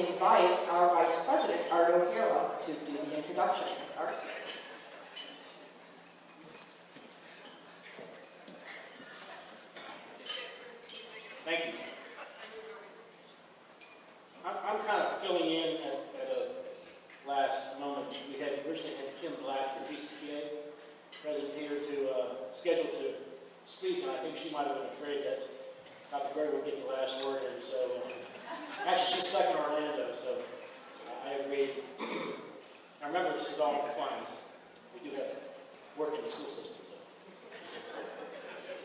invite our Vice President, Art O'Hara, to do the introduction. Art? Thank you. I'm kind of filling in at a last moment. We had originally had Kim Black, the TCTA president here, to schedule to speak, and I think she might have been afraid that Dr. Grego would get the last word, and so actually she's stuck in Orlando, so I agreed. Now remember, this is all in fines. We do have to work in the school system.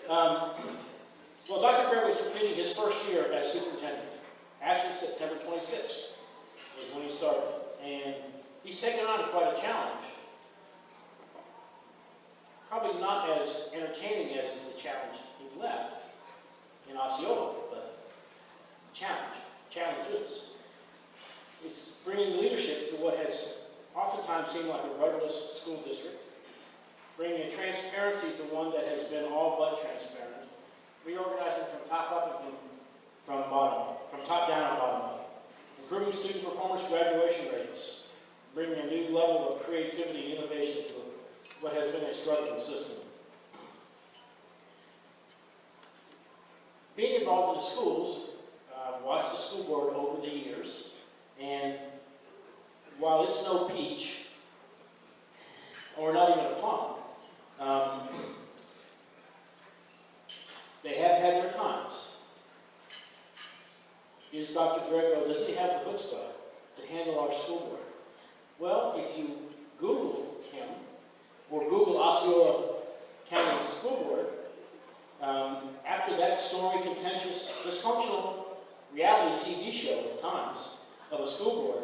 So. Well, Dr. Grego was completing his first year as superintendent. Actually, September 26th was when he started. And he's taken on quite a challenge. Probably not as entertaining as the challenge he left in Osceola, but challenges. It's bringing leadership to what has oftentimes seemed like a rudderless school district, bringing a transparency to one that has been all but transparent, reorganizing from top up and from top down and bottom up, improving student performance graduation rates, bringing a new level of creativity and innovation to what has been a struggling system. Being involved in the schools, watched the school board over the years, and while it's no peach, or not even a plum, they have had their times. Is Dr. Grego, does he have the chutzpah to handle our school board? Well, if you Google him, or Google Osceola County School Board, after that stormy, contentious, dysfunctional reality TV show at times of a school board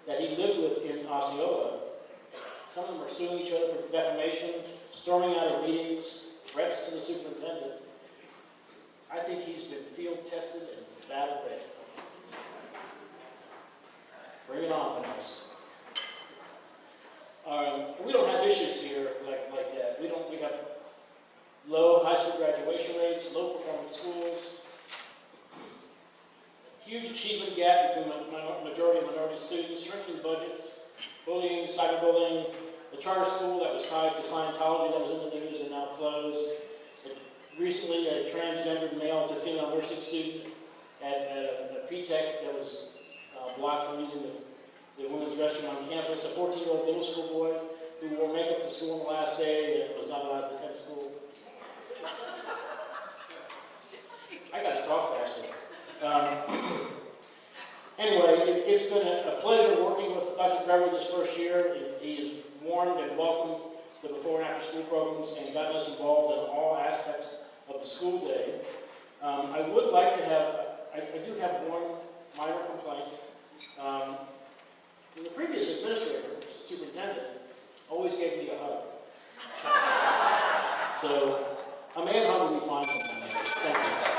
that he lived with in Osceola, some of them are suing each other for defamation, storming out of meetings, threats to the superintendent. I think he's been field tested and battle ready. Bring it on, Pinellas. We don't have issues here like that. We have low high school graduation rates, low performing schools, huge achievement gap between the majority and minority students, shrinking budgets, bullying, cyberbullying, the charter school that was tied to Scientology that was in the news and now closed. Recently, a transgendered male to female nursing student at a P-Tech that was blocked from using the women's restroom on campus, a 14-year-old middle school boy who wore makeup to school on the last day and was not allowed to attend school. I got to talk faster. Anyway, it's been a pleasure working with Dr. Grego this first year. He has warmed and welcomed the before and after school programs and gotten us involved in all aspects of the school day. I would like to have, I do have one minor complaint. The previous administrator, superintendent, always gave me a hug. So a man hug would be fine sometimes. Thank you.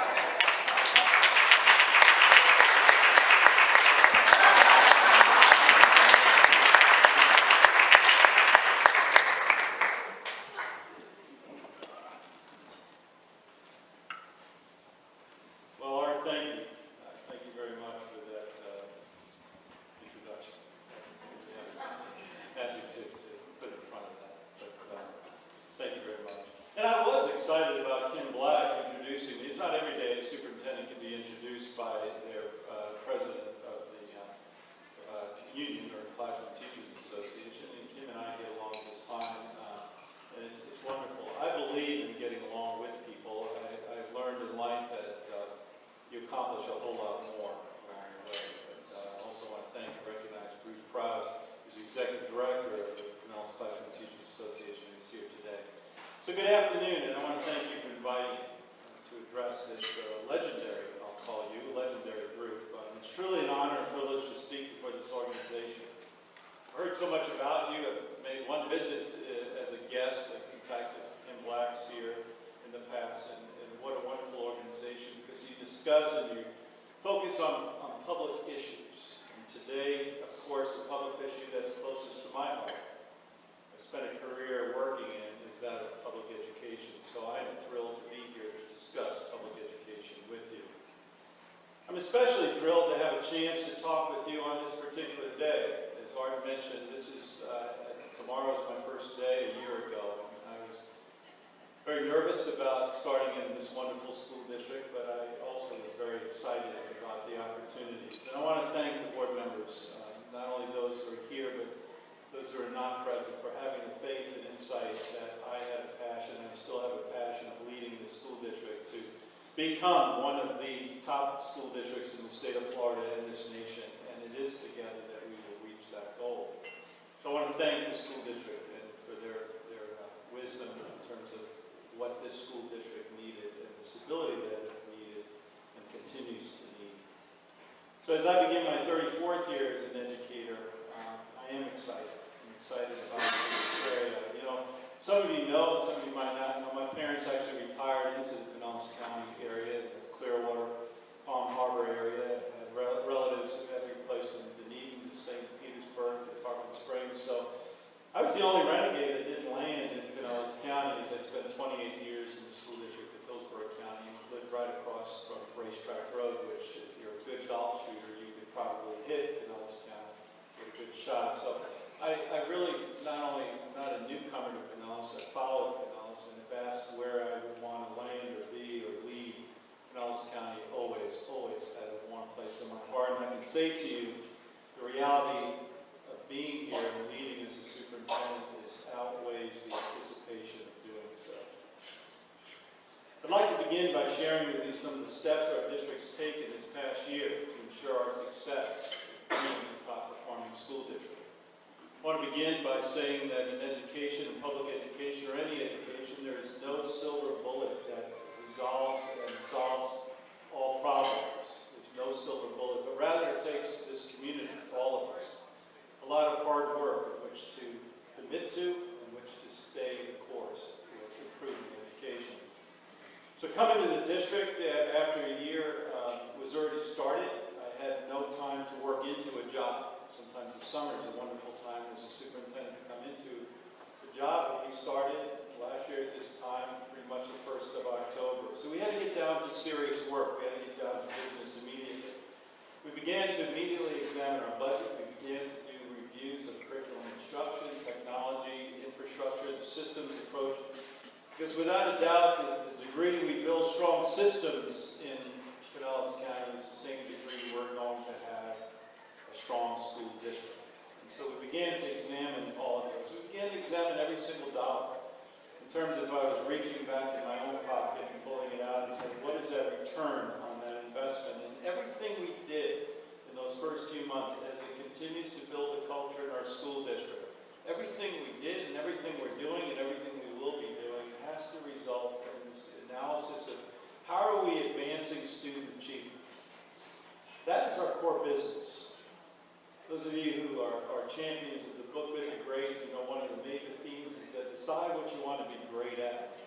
So good afternoon, and I want to thank you for inviting me to address this legendary, I'll call you, legendary group. It's truly an honor and privilege to speak before this organization. I've heard so much about you. I've made one visit as a guest. In fact, Kim Black's here in the past, and what a wonderful organization, because you discuss and you focus on public issues. And today, of course, the public issue that's closest to my heart, I spent a career working in, is that of public education. So I am thrilled to be here to discuss public education with you. I'm especially thrilled to have a chance to talk with you on Art mentioned, this is, tomorrow is my first day a year ago. I was very nervous about starting in this wonderful school district, but I also was very excited about the opportunities. And I want to thank the board members, not only those who are here, but those who are not present, for having the faith and insight that I had a passion, and I still have a passion of leading the school district to become one of the top school districts in the state of Florida and this nation. And it is together that we will reach that goal. So I want to thank the school district and for their wisdom in terms of what this school district needed and the stability that it needed and continues to need. So as I begin my 34th year as an educator, I am excited. I'm excited about this area. You know, some of you know, some of you might not know, my parents actually retired into the Pinellas County area, the Clearwater, Palm Harbor area. I had relatives at every place from Dunedin to St. Petersburg to Tarpon Springs. So I was the only renegade that didn't land in Pinellas County, as I spent 28 years in the school district of Hillsborough County and lived right across from Racetrack Road, which if you're a good golf shooter, you could probably hit Pinellas County with a good shot. So I really not a newcomer to Pinellas, I followed Pinellas and have asked where I would want to land or be or lead. Pinellas County always had a warm place in my heart. And I can say to you, the reality of being here and leading as a superintendent outweighs the anticipation of doing so. I'd like to begin by sharing with you some of the steps our district's taken this past year to ensure our success in being a top-performing school district. I want to begin by saying that in education, in public education, or any education, there is no silver bullet that resolves and solves all problems. There's no silver bullet, but rather it takes this community, all of us, a lot of hard work in which to commit to and which to stay the course with improving education. So coming to the district after a year was already started. I had no time to work into a job. Sometimes the summer is a wonderful time as a superintendent to come into the job. But we started last year at this time, pretty much the 1st of October. So we had to get down to serious work. We had to get down to business immediately. We began to immediately examine our budget. We began to do reviews of curriculum instruction, technology, infrastructure, the systems approach. Because without a doubt, the degree we build strong systems in Pinellas County is the same degree we're going to have a strong school district. And so we began to examine all of those. We began to examine every single dollar in terms of if I was reaching back in my own pocket and pulling it out and saying, what is that return on that investment? And everything we did in those first few months as it continues to build a culture in our school district, everything we did and everything we're doing and everything we will be doing has to result from this analysis of how are we advancing student achievement. That is our core business. Those of you who are champions of the book With the Great, you know one of the major themes is that decide what you want to be great at.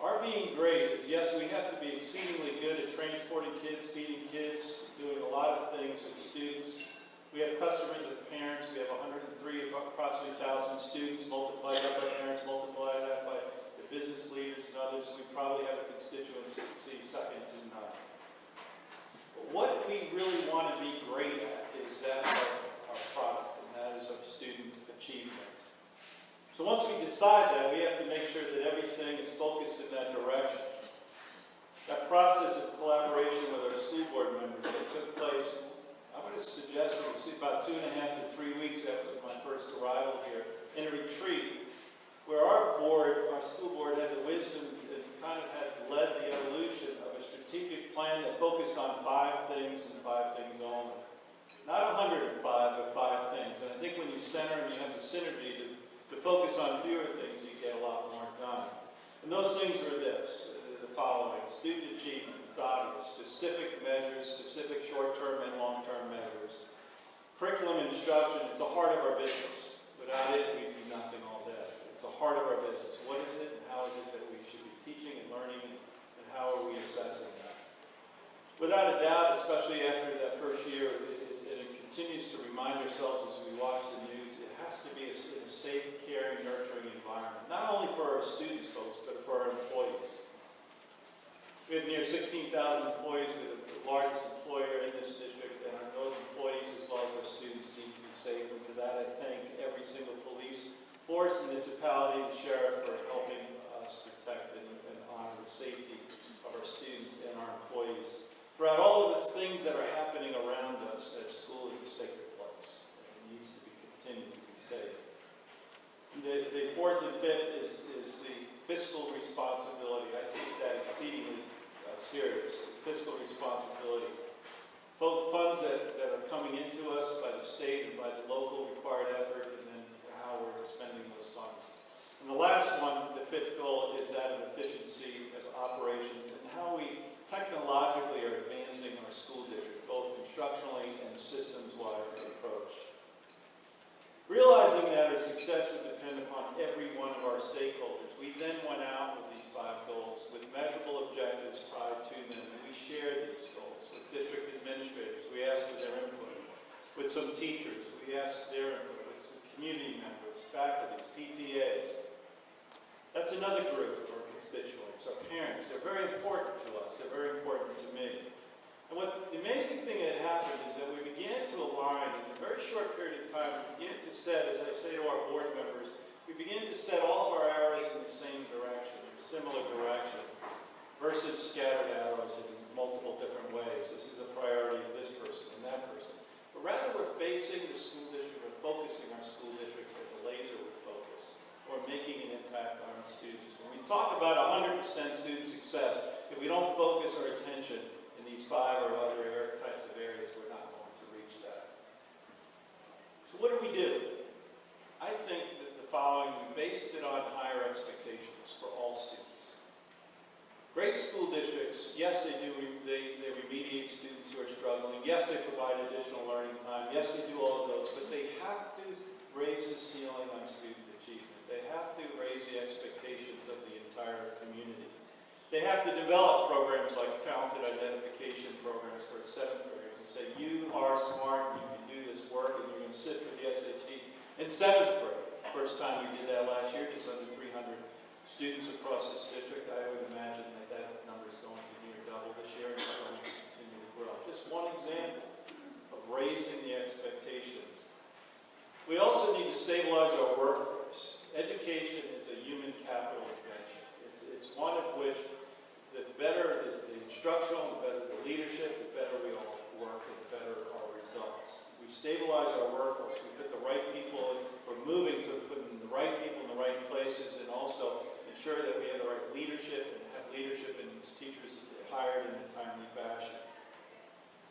Our being great is, yes, we have to be exceedingly good at transporting kids, feeding kids, doing a lot of things with students. We have customers as parents. We have 103, approximately 1,000 students. Multiply that by parents, multiply that by the business leaders and others. We probably have a constituency second to none. But what we really want to be great at is that our product, and that is our student achievement. So once we decide that, we have to make sure that everything is focused in that direction. That process of collaboration with our school board members that took place, I'm going to suggest it was about 2.5 to 3 weeks after my first arrival here, in a retreat, where our school board had the wisdom and kind of had led the evolution of a strategic plan that focused on 5 things and 5 things only. Not 105, but 5 things. And I think when you center and you have the synergy to focus on fewer things, you get a lot more done. And those things were the following: student achievement, it's obvious, specific measures, specific short-term and long-term measures. Curriculum instruction, it's the heart of our business. Without it, we'd do nothing all day. It's the heart of our business. What is it and how is it that we should be teaching and learning, and how are we assessing that? Without a doubt, especially after that first year, it continues to remind ourselves as we watch the news, it has to be in a safe, caring, nurturing environment. Not only for our students, folks, but for our employees. We have near 16,000 employees. We're the largest employer in this district, and those employees, as well as our students, need to be safe. And to that throughout all of the things that are happening around us, that school is a sacred place. It needs to be continued to be safe. The fourth and fifth is the fiscal responsibility. I take that exceedingly serious. Fiscal responsibility. Both funds that are coming into us by the state and by the local required effort, and then how we're spending those funds. And the last one, the fifth goal, is that of efficiency of operations and how we technologically are advancing our school district, both instructionally and systems-wise approach. Realizing that our success would depend upon every one of our stakeholders, we then went out with these 5 goals with measurable objectives tied to them, and we shared these goals with district administrators. We asked for their input. With some teachers, we asked their input. With some community members, faculty, PTAs. That's another group of our constituents, our parents. They're very important to us. They're very important to me. And what the amazing thing that happened is that we began to align in a very short period of time. We began to set, as I say to our board members, we began to set all of our arrows in the same direction, in a similar direction, versus scattered arrows in multiple different ways. This is a priority of this person and that person. But rather, we're facing the school district, we're focusing our school district as a laser would focus, or making an impact on our students. When we talk about 100% student success, if we don't focus our attention in these 5 or other types of areas, we're not going to reach that. So what do we do? I think that the following, we based it on higher expectations for all students. Great school districts, yes, they remediate students who are struggling. Yes, they provide additional learning time. Yes, they do all of those, but they have to raise the ceiling on student achievement. They have to raise the expectations of the entire community. They have to develop programs like talented identification programs for 7th graders and say, you are smart, you can do this work, and you're going to sit for the SAT in 7th grade. First time we did that last year, just under 300 students across this district. I would imagine that that number is going to near double this year, and it's going to continue to grow. Just one example of raising the expectations. We also need to stabilize our workforce. Education is a human capital invention. It's one of which the better the instructional, the better the leadership, the better we all work, and the better our results. We stabilize our workforce. We put the right people in. We're moving to putting the right people in the right places, and also ensure that we have the right leadership and have leadership and teachers hired in a timely fashion.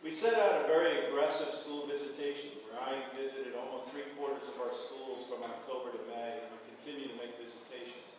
We set out a very aggressive school visitation where I visited almost 3/4 of our schools from October to May, and we continue to make visitations.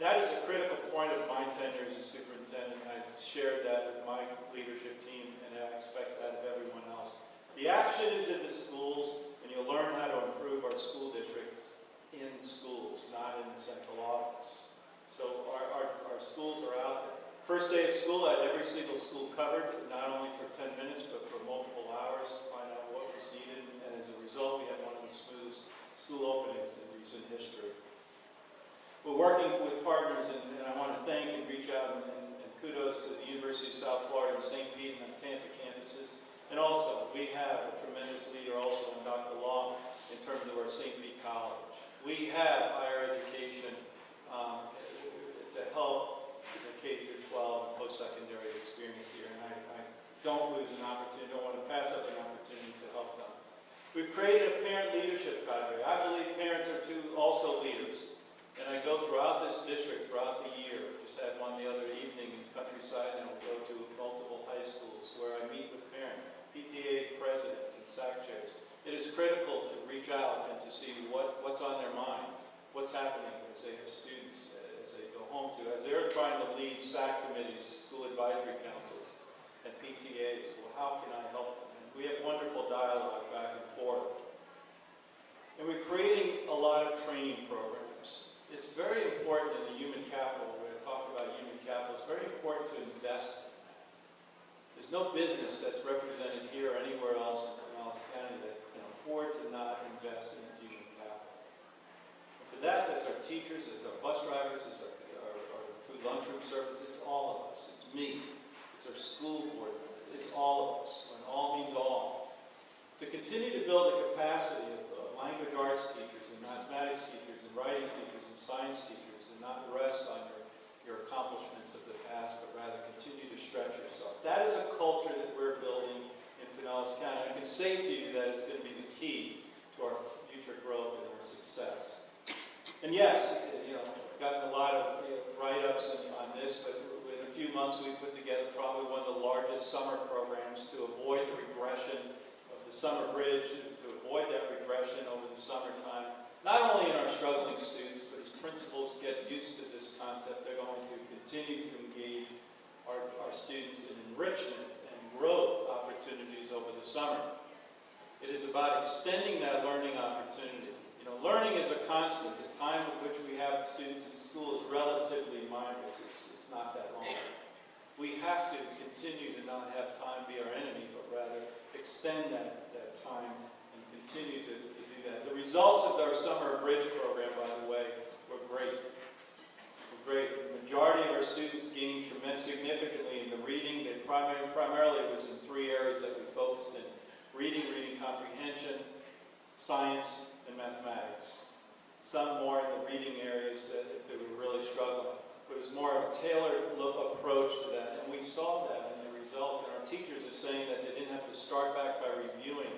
That is a critical point of my tenure as a superintendent, and I've shared that with my leadership team, and I expect that of everyone else. The action is in the schools, and you'll learn how to improve our school districts in schools, not in the central office. So our schools are out there. First day of school, I had every single school covered, not only for 10 minutes, but for multiple hours to find out what was needed, and as a result, we had one of the smoothest school openings in recent history. We're working with partners, and I want to thank and reach out and kudos to the University of South Florida and St. Pete and the Tampa campuses. And also, we have a tremendous leader also in Dr. Long in terms of our St. Pete College. We have higher education to help the K-12 and post-secondary experience here, and I don't lose an opportunity, don't want to pass up an opportunity to help them. We've created a parent leadership cadre. I believe parents are also leaders. And I go throughout this district throughout the year. Just had one the other evening in Countryside, and I'll go to multiple high schools where I meet with parents, PTA presidents, and SAC chairs. It is critical to reach out and to see what's on their mind, what's happening as they have students, as they go home to, as they're trying to lead SAC committees, school advisory councils, and PTAs. Well, how can I help them? And we have wonderful dialogue back and forth. And we're creating a lot of training programs. It's very important in the human capital, when I talk about human capital, it's very important to invest in that. There's no business that's represented here or anywhere else in Pinellas County that can afford to not invest in its human capital. And for that, that's our teachers, it's our bus drivers, it's our food lunchroom service, it's all of us. It's me, it's our school board members, it's all of us, and all means all. To continue to build the capacity of language arts teachers and mathematics teachers and writing teachers and science teachers, and not rest on your accomplishments of the past, but rather continue to stretch yourself. That is a culture that we're building in Pinellas County. I can say to you that it's going to be the key to our future growth and our success. And yes, I've gotten a lot of write-ups on this, but in a few months we put together probably one of the largest summer programs to avoid the regression of the summer bridge, and to avoid that regression over the summertime. Not only in our struggling students, but as principals get used to this concept, they're going to continue to engage our students in enrichment and growth opportunities over the summer. It is about extending that learning opportunity. Learning is a constant. The time at which we have students in school is relatively mindless. It's not that long. We have to continue to not have time be our enemy, but rather extend that time and continue to do that. The results of our summer bridge program, by the way, were great. The majority of our students gained significantly in the reading. They primarily was in 3 areas that we focused in: reading comprehension, science, and mathematics. Some more in the reading areas that were really struggling. But it was more of a tailored approach to that, and we saw that in the results. And our teachers are saying that they didn't have to start back by reviewing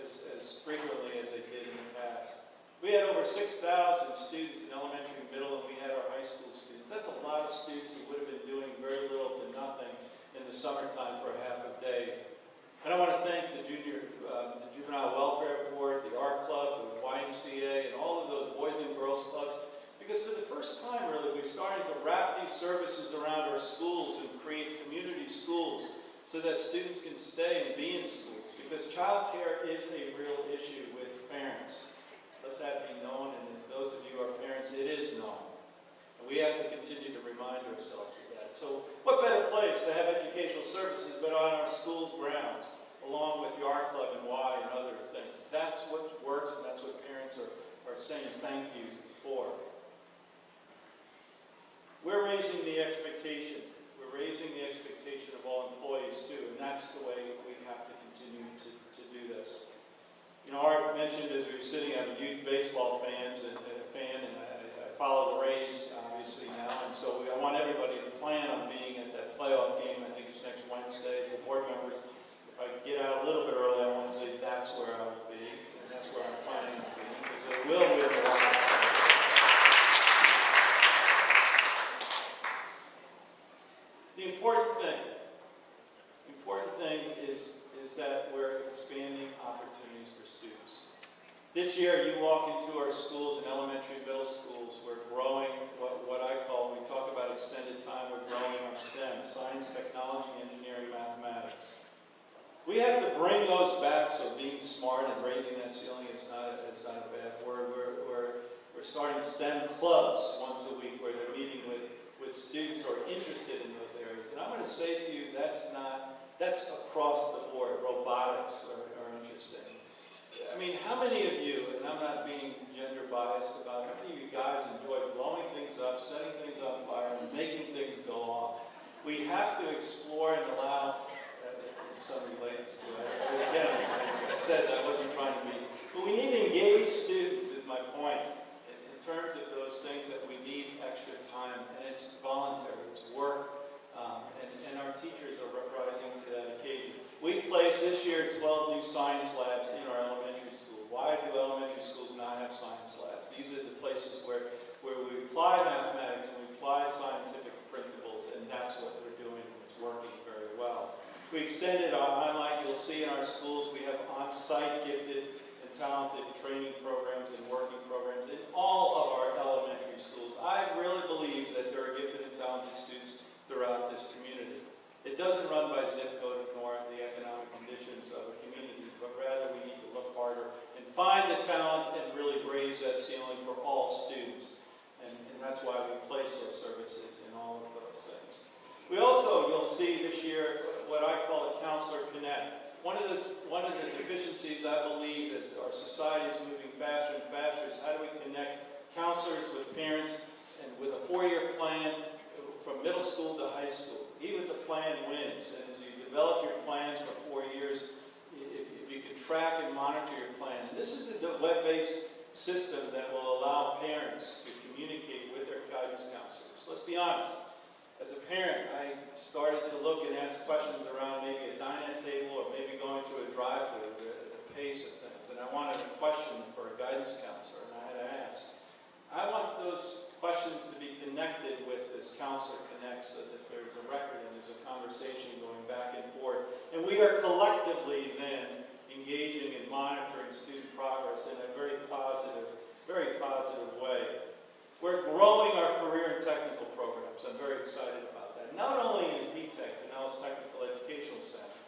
as frequently as they did in the past. We had over 6,000 students in elementary and middle, and we had our high school students. That's a lot of students who would have been doing very little to nothing in the summertime for half a day. And I want to thank the Juvenile Welfare Board, the Art Club, the YMCA, and all of those Boys and Girls Clubs, because for the first time, really, we're starting to wrap these services around our schools and create community schools so that students can stay and be in schools, because child care is a real issue with parents. Let that be known, and if those of you who are parents, it is known. And we have to continue to remind ourselves of that. So what better place to have educational services but on our school grounds, along with the Art Club and Y and other things. That's what works, and that's what parents are saying thank you for. We're raising the expectation. We're raising the expectation of all employees too, and that's the way we have to continue to do this. Art mentioned as we were sitting, I'm a youth baseball fan, and I follow the Rays obviously now, and so I want everybody to plan on being at that playoff game. I think it's next Wednesday. The board members, if I get out a little bit early on Wednesday, that's where I will be, and that's where I'm planning on being, because they will win the World Cup. The important thing is that we're expanding opportunities for students. This year, you walk into our schools, in elementary and middle schools, we're growing what I call, when we talk about extended time, we're growing our STEM, science, technology, engineering, mathematics. We have to bring those back, so being smart and raising that ceiling is not a bad word. We're starting STEM clubs once a week where they're meeting with students who are interested in those areas. And I'm going to say to you, that's across the board. Robotics are interesting. I mean, how many of you, and I'm not being gender biased about it, how many of you guys enjoy blowing things up, setting things on fire, and making things go on? We have to explore and allow, in some relates to it. Again, as I said, I wasn't trying to be, but we need engaged students, is my point, in terms of those things that we need extra time, and it's voluntary, it's work, and our teachers are rising to that occasion. We placed this year 12 new science labs in our elementary school. Why do elementary schools not have science labs? These are the places where we apply mathematics and we apply scientific principles, and that's what we're doing, and it's working very well. We extended like you'll see in our schools, we have on-site gifted and talented training programs and working programs in all of our elementary schools. I really believe that there are gifted and talented students throughout this community. It doesn't run by zip code nor the economic conditions of a community, but rather we need to look harder and find the talent and really raise that ceiling for all students. And that's why we place those services in all of those things. We also, you'll see this year, what I call a Counselor Connect. One of the deficiencies, I believe, as our society is moving faster and faster, is how do we connect counselors with parents, and with a 4-year plan from middle school to high school. Even the plan wins, and as you develop your plans for 4 years, if you can track and monitor your plan. And this is the web-based system that will allow parents to communicate with their guidance counselors. Let's be honest. as a parent, I started to look and ask questions around maybe a dining table or maybe going through a drive-through, the pace of things. And I wanted a question for a guidance counselor, and I had to ask. I want those questions to be connected with this Counselor Connect so that there's a record and there's a conversation going back and forth. And we are collectively then engaging and monitoring student progress in a very positive way. We're growing our career and technical programs. I'm very excited about that. Not only in PTech, Pinellas Technical Educational Center,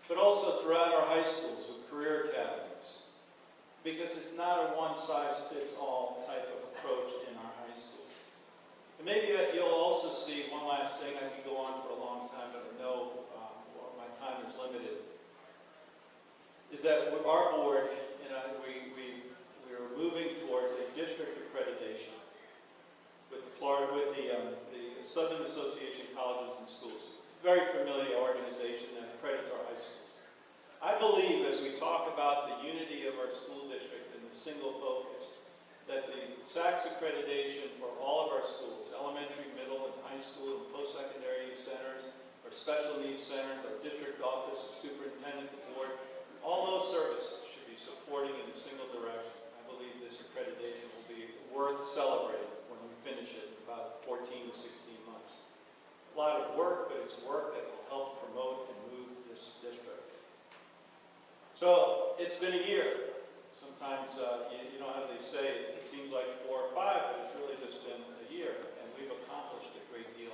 but also throughout our high schools with career academies. Because it's not a one-size-fits-all type of approach in our high schools. And maybe you'll also see one last thing. I could go on for a long time, but I know my time is limited. Is that our board and we are moving towards a district accreditation with the Southern Association of Colleges and Schools. Very familiar organization that accredits our high schools. I believe as we talk about the unity of our school district and the single focus, that the SACS accreditation for all of our schools, elementary, middle, and high school, and post-secondary centers, our special needs centers, our district office, the superintendent, the board, all those services should be supporting in a single direction. I believe this accreditation will be worth celebrating when we finish it in about 14 to 16 months. A lot of work, but it's work that will help promote and move this district. So it's been a year. Sometimes, you know, as they say, it seems like 4 or 5, but it's really just been a year, and we've accomplished a great deal.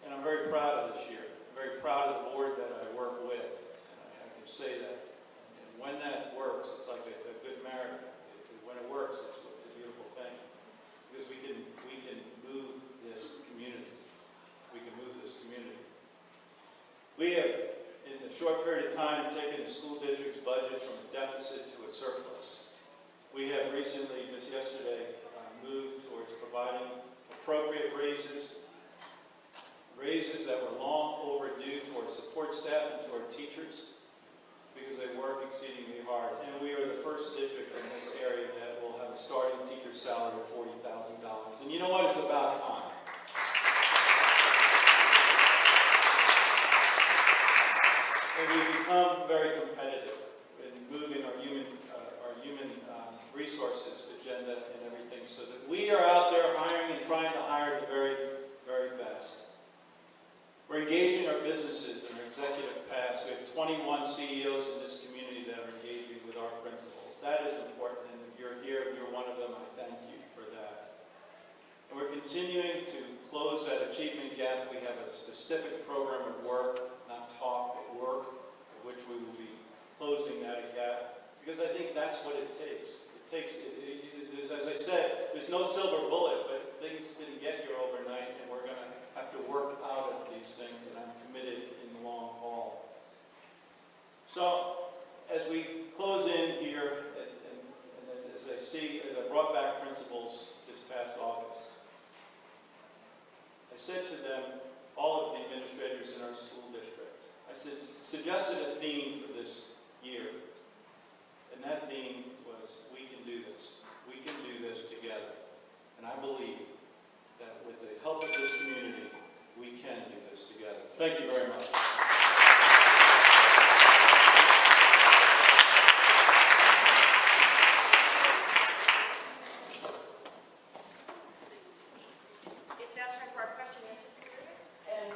And I'm very proud of this year. I'm very proud of the board that I work with, and I can say that. And when that works, it's like a good marriage. When it works, it's a beautiful thing, because we can move this community. We can move this community. We have, in a short period of time, taken the school district's budget from a deficit to a surplus. We have recently, just yesterday, moved towards providing appropriate raises that were long overdue to our support staff and to our teachers, because they work exceedingly hard. And we are the first district in this area that will have a starting teacher salary of $40,000. And you know what? It's about time. And we've become very competitive in moving our human resources agenda and everything, so that we are out there hiring and trying to hire the very, very best. We're engaging our businesses in our executive paths. We have 21 CEOs in this community that are engaging with our principals. That is important, and if you're here, if you're one of them, I thank you for that. And we're continuing to close that achievement gap. We have a specific program of work, not talk, but work, which we will be closing that gap, because I think that's what it takes. It takes, as I said, there's no silver bullet, but things didn't get here overnight, and we're going to have to work out of these things, and I'm committed in the long haul. So, as we close in here, and as I brought back principals this past August, I said to them, all of the administrators in our school district, I suggested a theme for this year, and that theme was, we can do this. We can do this together. And I believe that with the help of this community, we can do this together. Thank you very much. It's now time for our question and answer period. And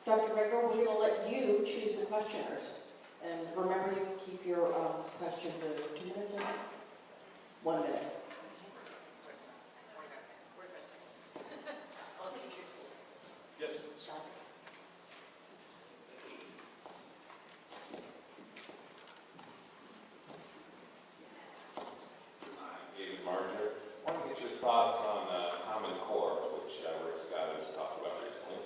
Dr. Grego, we're going to let you choose the questioners. And remember, you keep your question to 2 minutes, I think? 1 minute. Yes. David Marger. I want to get your thoughts on Common Core, which Rick Scott has talked about recently.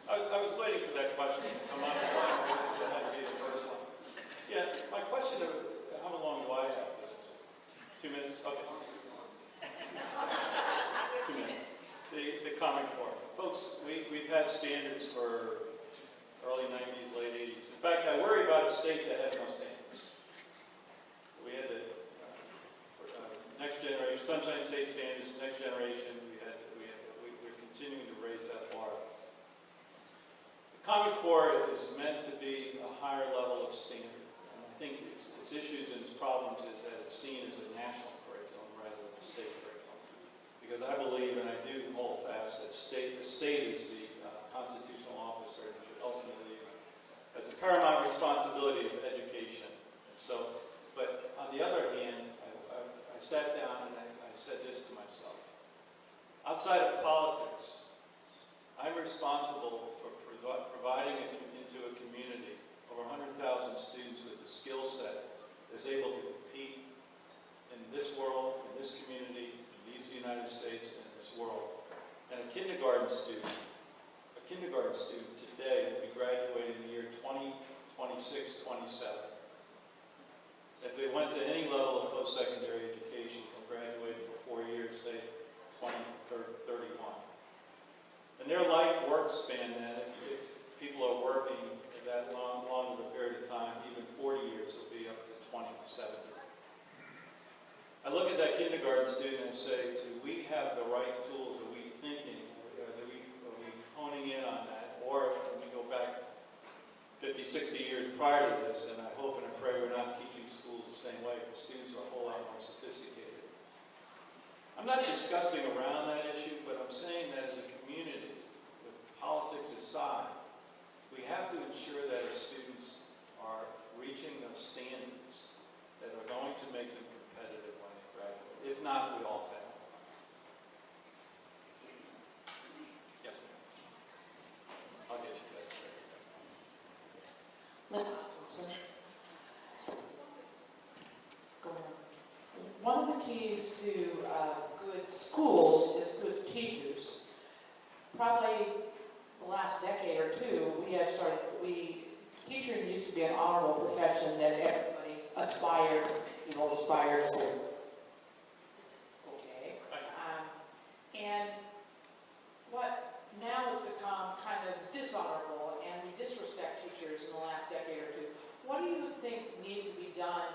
I was waiting for that question to come up, so I guess that had to be the first one. Yeah, my question of how long do I have for this? 2 minutes? Okay. 2 minutes. The Common Core. Folks, we've had standards for early 90s, late 80s. In fact, I worry about a state that has no standards. We had the next generation, Sunshine State standards, next generation. We accessibility of education. And so, but on the other hand, I sat down and I said this to myself. Outside of politics, I'm responsible for providing into a community over 100,000 students with the skill set that's able to compete in this world, in this community, in these United States, and in this world. And a kindergarten student today will be graduating in the year 2026, 27. If they went to any level of post-secondary education and graduated for 4 years, say 20, 31. And their life work span then, if people are working that long of a period of time, even 40 years will be up to 27. I look at that kindergarten student and say, do we have the right tools? Are we thinking? Are we honing in on that? Or can we go back 50, 60 years prior to this, and I hope and I pray we're not teaching schools the same way, because students are a whole lot more sophisticated. I'm not discussing around that issue, but I'm saying that as a community, with politics aside, we have to ensure that our students are reaching those standards that are going to make them competitive when they graduate. If not, we all fail. Yes, ma'am. I'll get you that straight. Go ahead. One of the keys to good schools is good teachers. Probably the last decade or two, teaching used to be an honorable profession that everybody aspired to. Okay. And what now has become kind of dishonorable, and we disrespect teachers in the last decade or two. What do you think needs to be done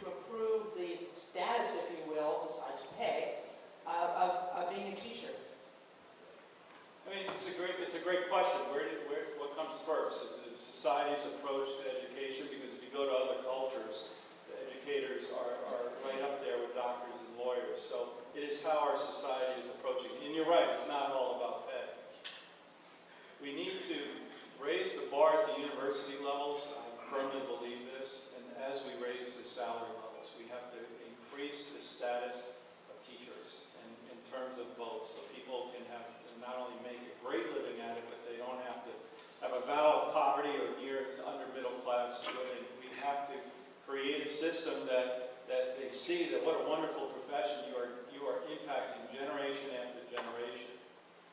to improve the status, if you will, besides pay, of being a teacher? I mean, it's a great question. What comes first? Is it society's approach to education? Because if you go to other cultures, the educators are right up there with doctors and lawyers. So it is how our society is approaching it. And you're right, it's not all about pay. We need to raise the bar at the university levels. I firmly believe this. And as we raise the salary levels, we have to increase the status of teachers in terms of both, so people can have not only make a great living at it, but they don't have to have a vow of poverty or near under middle class living. We have to create a system that they see that what a wonderful profession you are impacting generation after generation.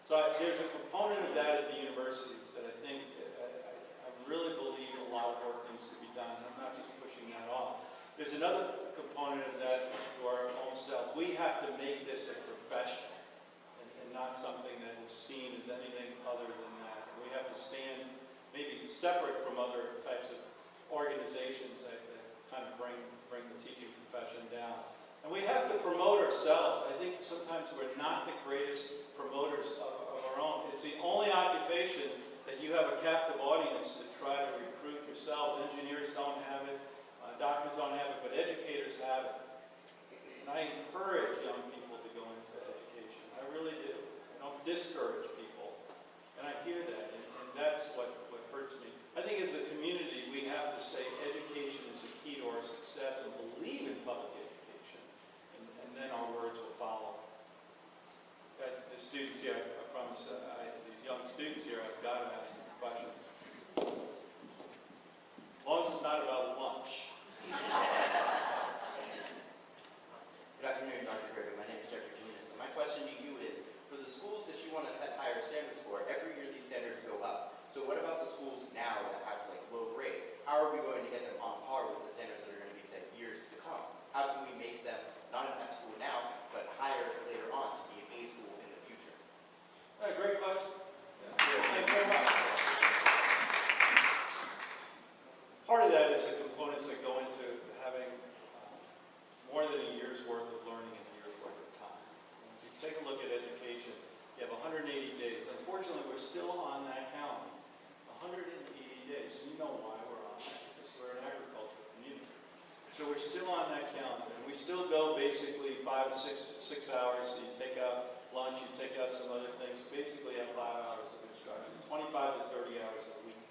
So there's a component of that at the universities that I think I really believe a lot of work needs to be done. And I'm not just pushing that off. There's another component of that to our own self. We have to make this a profession and not something that is seen as anything other than that. We have to stand maybe separate from other types of organizations that kind of bring the teaching profession down. And we have to promote ourselves. I think sometimes we're not the greatest promoters of our own. It's the only occupation that you have a captive audience to try to recruit yourself. Engineers don't have it, doctors don't have it, but educators have it. And I encourage young people to go into education. I really do. I don't discourage people. And I hear that, and that's what hurts me. I think as a community, we have to say education is the key to our success and believe in public education. And then our words will follow. The students here, I promise, these young students here, I've got to ask them questions. As long as it's not about lunch. Good afternoon, Dr. Grego. My name is Dr. Janus. And my question to you is, for the schools that you want to set higher standards for, every year these standards go up. So what about the schools now that have low grades? How are we going to get them on par with the standards that are going to be set years to come? How can we make them not in that school now, but higher later on to be a school in the future? Great question. Thank you very much. Part of that is the components that go into having more than a year's worth of learning in a year's worth of time. If you take a look at education, you have 180 days. Unfortunately, we're still on that calendar. 180 days. And you know why we're on that, because we're an agricultural community. So we're still on that calendar. And we still go basically 5 to 6 hours. So you take out lunch, you take out some other things. You basically have 5 hours of instruction, 25 to 30 hours a week.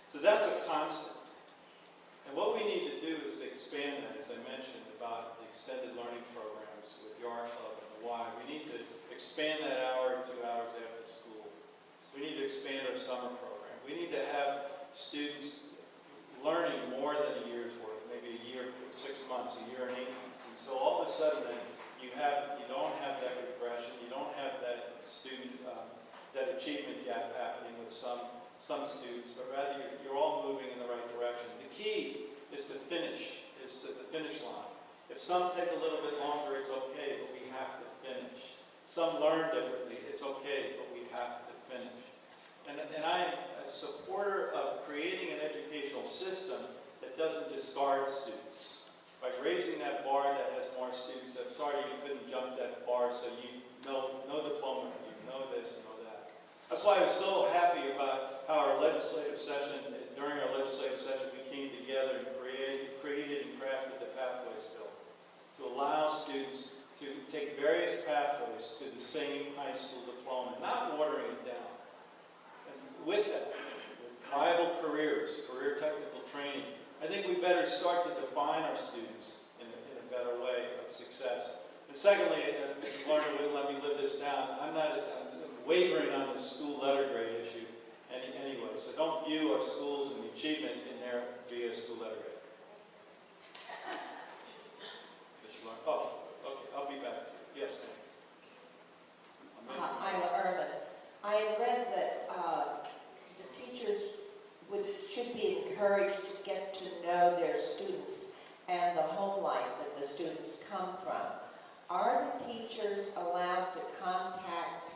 So that's a constant. what we need to do is expand that, as I mentioned, about the extended learning programs with the art club and the Y. We need to expand that hour to 2 hours after school. We need to expand our summer program. We need to have students learning more than a year's worth, maybe a year, 6 months, a year and 8 months. And so all of a sudden then you don't have that regression, you don't have that student, that achievement gap happening with some students, but rather you're all moving in the right direction. The key is to finish, is to the finish line. If some take a little bit longer, it's okay, but we have to finish. Some learn differently, it's okay, but we have to finish. And I am a supporter of creating an educational system that doesn't discard students. By raising that bar that has more students, I'm sorry you couldn't jump that bar, so you know no diploma, you know this, you know that. That's why I was so happy about how our legislative session, during our legislative session, we came together and created and crafted the Pathways Bill to allow students to take various pathways to the same high school diploma, not watering it down. And with that, with viable careers, career technical training, I think we better start to define our students in a better way of success. And secondly, Mrs. Leonard wouldn't let me live this down. I'm wavering on the school letter grade issue anyway, so don't view our schools and the achievement in there via school letter grade. Mrs. Leonard, oh, okay, I'll be back to you. Yes, ma'am. I'm Erwin. I read that the teachers should be encouraged to get to know their students and the home life that the students come from. Are the teachers allowed to contact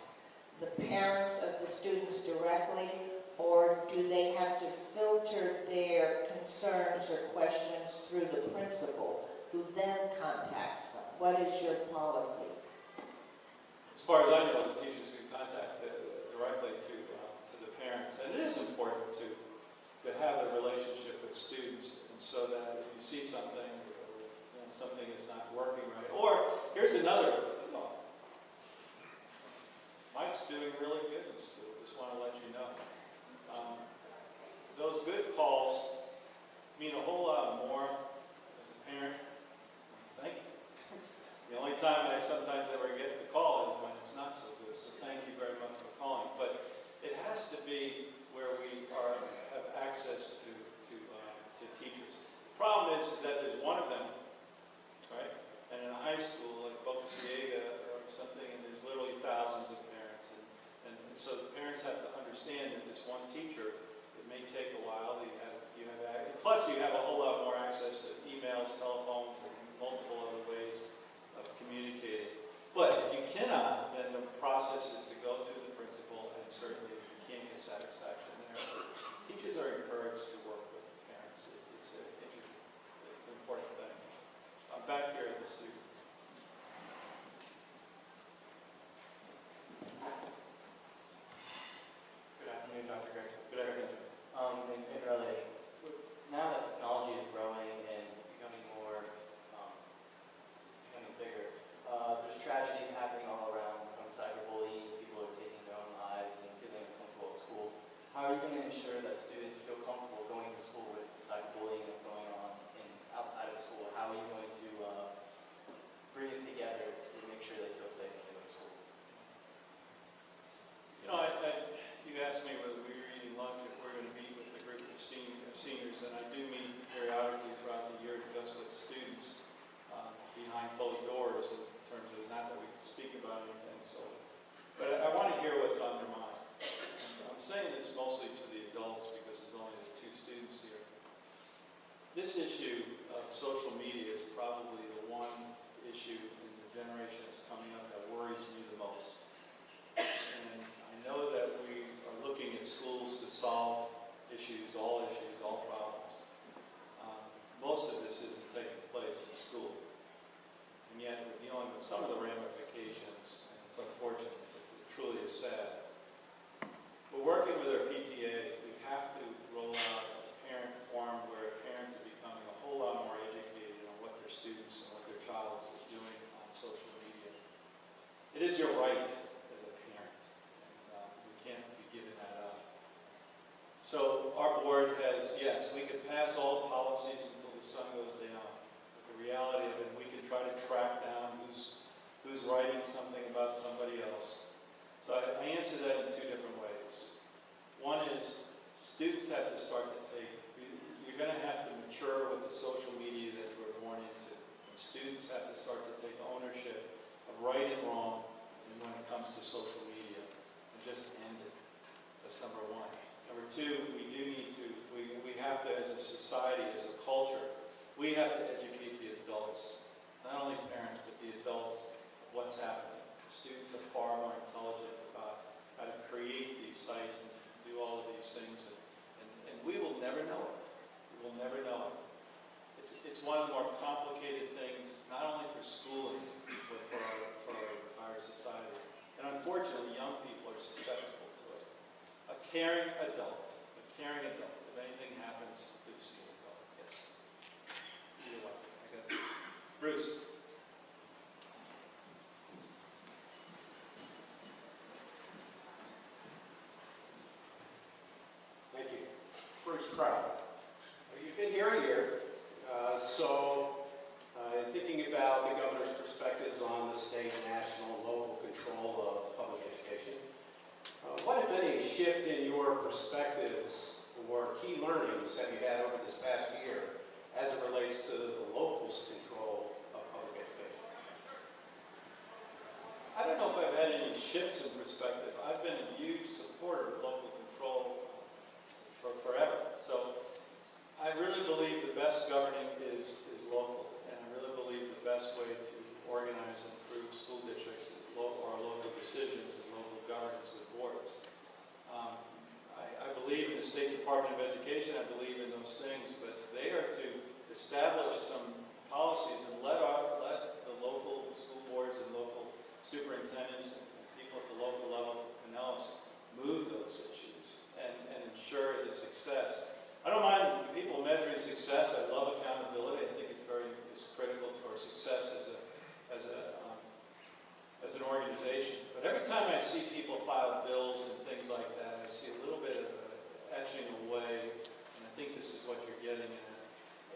the parents of the students directly, or do they have to filter their concerns or questions through the principal, who then contacts them? What is your policy? As far as I know, the teachers can contact directly to the parents, and it is important to have a relationship with students, and so that if you see something, something is not working right. Or here's another thought. Mike's doing really good in school. Just want to let you know. Those good calls mean a whole lot more as a parent. Thank you. The only time I sometimes ever get the call is when it's not so good. So thank you very much for calling. But it has to be where we have access to teachers. The problem is that there's one of them, right? And in a high school like Osceola or something, and there's literally thousands of parents. And so the parents have to understand that this one teacher, it may take a while. Plus you have a whole lot more access to emails, telephones, and multiple other ways of communicating. But if you cannot, then the process is to go to the principal, and certainly if you can't get satisfaction there, teachers are encouraged to work with the parents. It's an important thing. I'm back here at the student. Good afternoon, Dr. Grego. Good afternoon. In relay, now that technology is growing and becoming bigger, there's tragedies happening all around from cyberbullying. People are taking their own lives and feeling uncomfortable at school. How are you going to ensure that students feel comfortable going to school with the cyberbullying that's going on outside of school? How are you going to bring it together to make sure they feel safe when they go to school? You know, you asked me whether we were eating lunch, if we're going to meet with the group of seniors, and I do meet periodically throughout the year just with students behind closed doors in terms of not that we can speak about anything. So, but I want to hear what's on their mind. I'm saying this mostly to the adults because there's only the 2 students here. This issue of social media is probably the one issue in the generation that's coming up that worries me the most. And I know that we are looking at schools to solve issues, all problems. Most of this isn't taking place in school. And yet we're dealing with some of the ramifications, and it's unfortunate, it truly is sad. We're working with our PTA. We have to roll out a parent forum where parents are becoming a whole lot more educated on what their students and what their child is doing on social media. It is your right as a parent, and we can't be giving that up. So our board has, yes, we right and wrong and when it comes to social media, and just end it. That's number one. Number two, we do need to, we have to, as a society, as a culture, we have to educate the adults, not only parents, but the adults, of what's happening. Students are far more intelligent about how to create these sites and do all of these things, and we will never know it. We will never know it. It's one of the more complicated things, not only for schooling, but for our society. And unfortunately, young people are susceptible to it. A caring adult, if anything happens to the student adult, yes. Either way, I got it. Bruce. Thank you. Bruce Crowd. You've been here a year, thinking about the governor's perspectives on the state, national, local control of public education, what, if any, shift in your perspectives or key learnings have you had over this past year as it relates to the local's control of public education? I don't know if I've had any shifts in perspective. I've been a huge supporter of local control for forever. So I really believe the best governing is local, and I really believe the best way to organize and improve school districts is our local decisions and local governance with boards. I believe in the State Department of Education. I believe in those things, but they are to establish some policies and let the local school boards and local superintendents and people at the local level of Pinellas move those issues and ensure the success. I don't mind people measuring success. I love accountability. I think it's critical to our success as an organization. But every time I see people file bills and things like that, I see a little bit of etching away, and I think this is what you're getting at,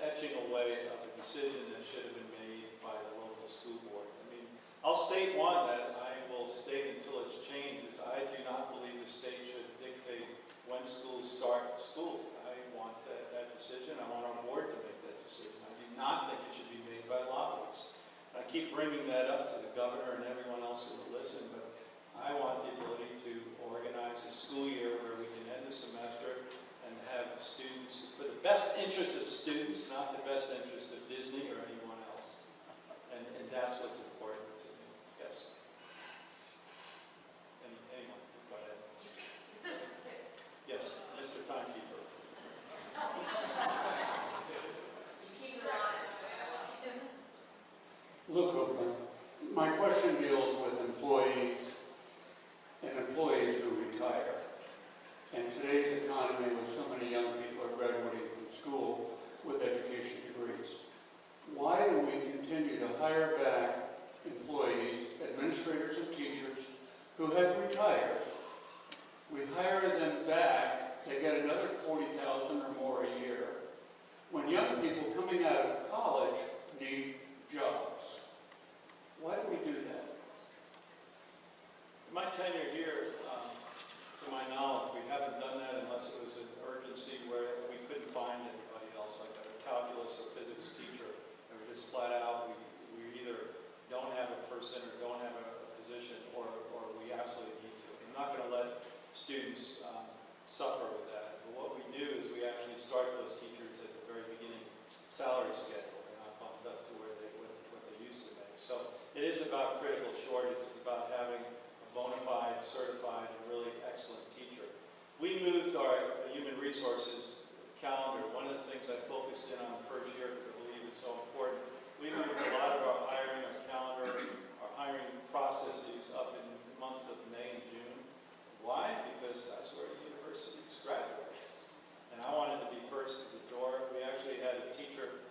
etching away of a decision that should have been made by the local school board. I mean, I'll state one that I will state until it's changed. I do not believe the state should dictate when schools start school. I want that decision. I want our board to make that decision. I do not think it should be made by lobbyists. I keep bringing that up to the governor and everyone else who will listen, but I want the ability to organize a school year where we can end the semester and have students, for the best interest of students, not the best interest of Disney or anyone else. And that's what's important to me. Yes. Anyone? Go ahead. Yes, Mr. Timekeeper. Look, my question deals with employees and employees who retire. In today's economy, with so many young people are graduating from school with education degrees, why do we continue to hire back employees, administrators and teachers who have retired? We hire them back, they get another $40,000 or more a year, when young people coming out of college need jobs. Why do we do that? My tenure here, to my knowledge, we haven't done that unless it was an urgency where we couldn't find anybody else, like a calculus or physics teacher. And we're just flat out, we either don't have a person or don't have a position, or we absolutely need to. I'm not going to let students suffer with that. But what we do is we actually start those teachers at the very beginning salary schedule. They're not bumped up to what they used to make. So it is about critical shortage. It's about having a bona fide, certified, and really excellent teacher. We moved our human resources calendar. One of the things I focused in on the first year, because I believe it's so important, we moved a lot of our hiring, our calendar, our hiring processes up in the months of May and June. Why? Because that's where the universities graduate. And I wanted to be first at the door. We actually had a teacher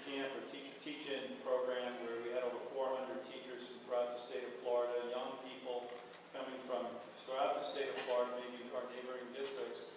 camp or teach-in program where we had over 400 teachers from throughout the state of Florida, young people coming from throughout the state of Florida, maybe our neighboring districts,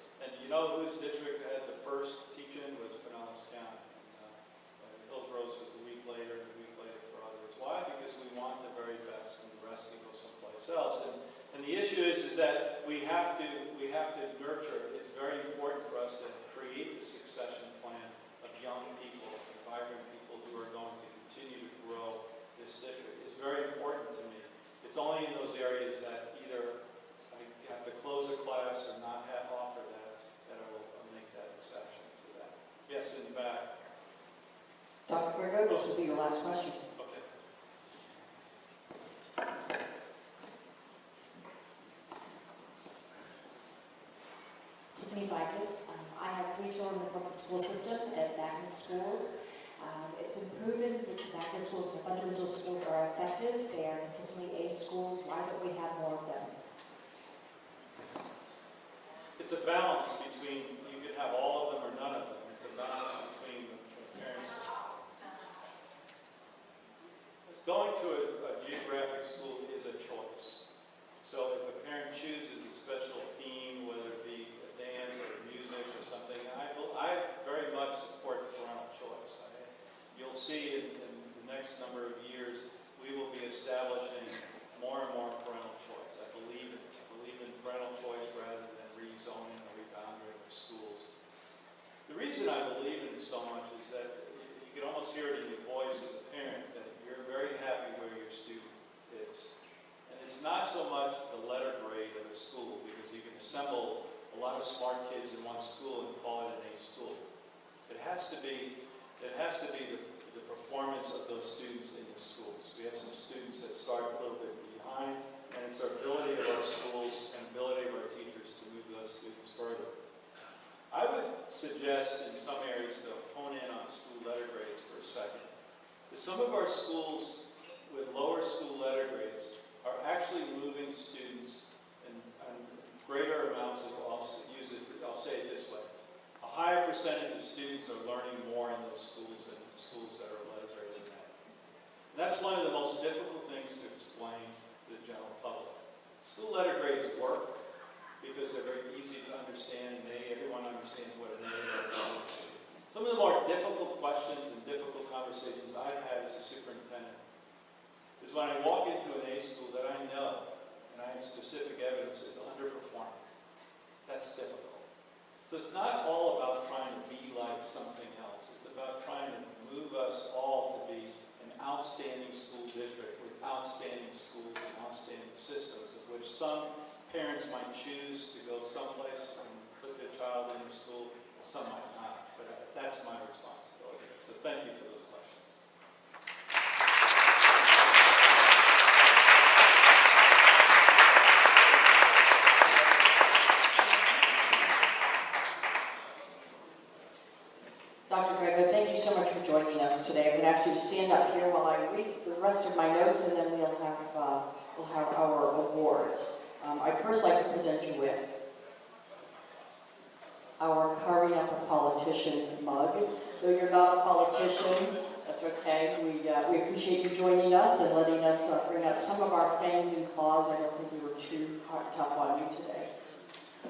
this will be your last question. Okay. Tiffany Bicus. I have 3 children in the public school system at magnet schools. It's been proven that the magnet schools, the fundamental schools, are effective. They are consistently A schools. Why don't we have more of them? It's a balance between, you can have all of them or none of them. It's a balance between the parents. Going to a geographic school is a choice. So if a parent chooses a special theme, whether it be a dance or music or something, I very much support parental choice. You'll see in the next number of years, we will be establishing more and more parental choice. I believe in parental choice rather than rezoning or rebounding of schools. The reason I believe in it so much is that you can almost hear it in your voice as a parent, that you're very happy where your student is. And it's not so much the letter grade of a school, because you can assemble a lot of smart kids in one school and call it an A school. It has to be the performance of those students in the schools. We have some students that start a little bit behind, and it's our ability of our schools and ability of our teachers to move those students further. I would suggest in some areas to hone in on school letter grades for a second. Some of our schools with lower school letter grades are actually moving students in greater amounts of, I'll say it this way, a higher percentage of students are learning more in those schools than the schools that are letter graded than that. And that's one of the most difficult things to explain to the general public. School letter grades work because they're very easy to understand, and everyone understands what an A is. Some of the more difficult questions and difficult conversations I've had as a superintendent is when I walk into an A school that I know, and I have specific evidence, is underperforming. That's difficult. So it's not all about trying to be like something else. It's about trying to move us all to be an outstanding school district with outstanding schools and outstanding systems, of which some parents might choose to go someplace and put their child in the school, and some might not. But that's my responsibility. So thank you for those questions. Dr. Grego, thank you so much for joining us today. I'm going to ask you to stand up here while I read the rest of my notes, and then we'll have our awards. I'd first like to present you with our Hurry Up a Politician mug. Though you're not a politician, that's okay. We appreciate you joining us and letting us bring out some of our fangs and claws. I don't think we were too tough on you today.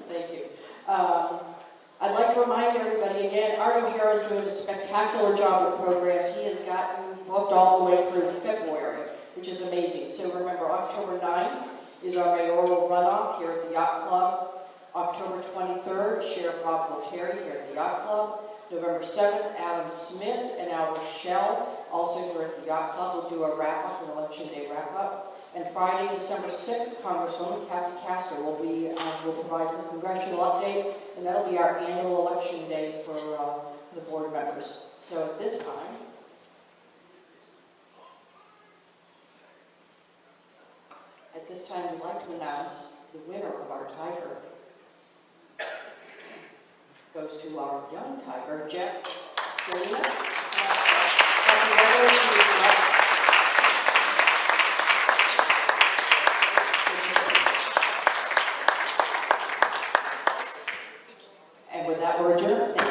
Thank you. I'd like to remind everybody again, Art O'Hara is doing a spectacular job with programs. He has gotten booked all the way through February, which is amazing. So remember, October 9th is our mayoral runoff here at the Yacht Club. October 23rd, Sheriff Bob Loteri here at the Yacht Club. November 7th, Adam Smith and Al Rochelle, also here at the Yacht Club, will do a wrap-up, an Election Day wrap-up. And Friday, December 6th, Congresswoman Kathy Castor will provide a congressional update, and that'll be our annual Election Day for the board members. So at this time, we'd like to announce the winner of our Tiger. Goes to our young Tiger, Jeff Selena. And with that, we're adjourned.